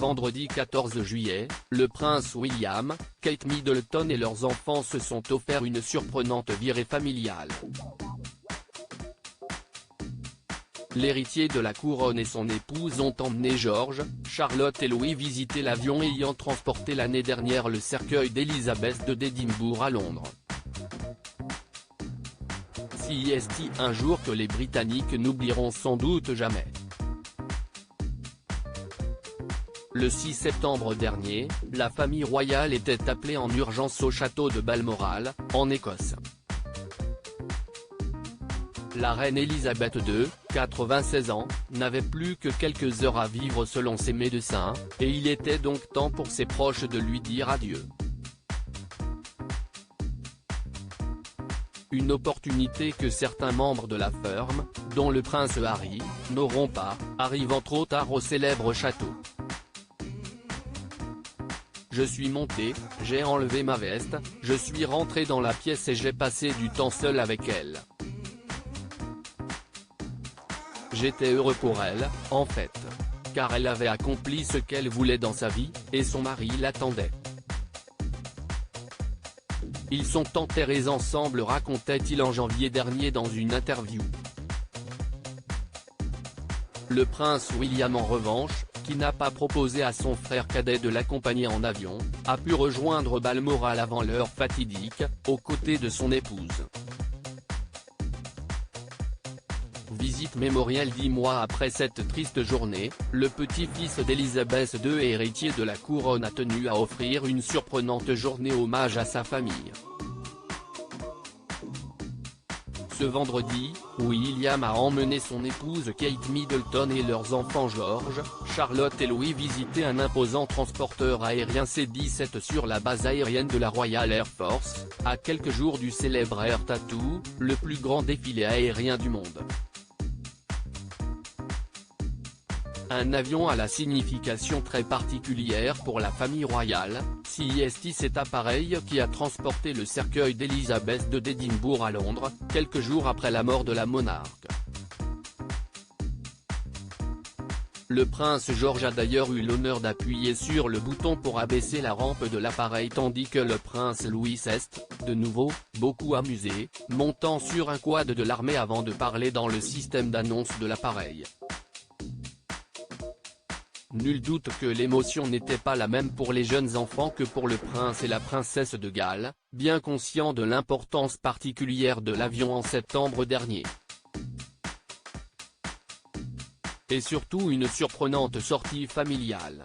vendredi 14 juillet, le prince William, Kate Middleton et leurs enfants se sont offerts une surprenante virée familiale. L'héritier de la couronne et son épouse ont emmené George, Charlotte et Louis visiter l'avion ayant transporté l'année dernière le cercueil d'Élisabeth II d'Édimbourg à Londres. CIST, un jour que les Britanniques n'oublieront sans doute jamais. Le 6 septembre dernier, la famille royale était appelée en urgence au château de Balmoral, en Écosse. La reine Élisabeth II, 96 ans, n'avait plus que quelques heures à vivre selon ses médecins, et il était donc temps pour ses proches de lui dire adieu. Une opportunité que certains membres de la firme, dont le prince Harry, n'auront pas, arrivant trop tard au célèbre château. Je suis monté, j'ai enlevé ma veste, je suis rentré dans la pièce et j'ai passé du temps seul avec elle. J'étais heureux pour elle, en fait. Car elle avait accompli ce qu'elle voulait dans sa vie, et son mari l'attendait. Ils sont enterrés ensemble, racontait-il en janvier dernier dans une interview. Le prince William en revanche, qui n'a pas proposé à son frère cadet de l'accompagner en avion, a pu rejoindre Balmoral avant l'heure fatidique, aux côtés de son épouse. Visite mémorielle 10 mois après cette triste journée, le petit-fils d'Élisabeth II et héritier de la couronne a tenu à offrir une surprenante journée hommage à sa famille. Ce vendredi, William a emmené son épouse Kate Middleton et leurs enfants George, Charlotte et Louis visiter un imposant transporteur aérien C-17 sur la base aérienne de la Royal Air Force, à quelques jours du célèbre Air Tattoo, le plus grand défilé aérien du monde. Un avion à la signification très particulière pour la famille royale, CIST, cet appareil qui a transporté le cercueil d'Élisabeth II d'Édimbourg à Londres, quelques jours après la mort de la monarque. Le prince George a d'ailleurs eu l'honneur d'appuyer sur le bouton pour abaisser la rampe de l'appareil tandis que le prince Louis XVI, de nouveau, beaucoup amusé, montant sur un quad de l'armée avant de parler dans le système d'annonce de l'appareil. Nul doute que l'émotion n'était pas la même pour les jeunes enfants que pour le prince et la princesse de Galles, bien conscients de l'importance particulière de l'avion en septembre dernier. Et surtout une surprenante sortie familiale.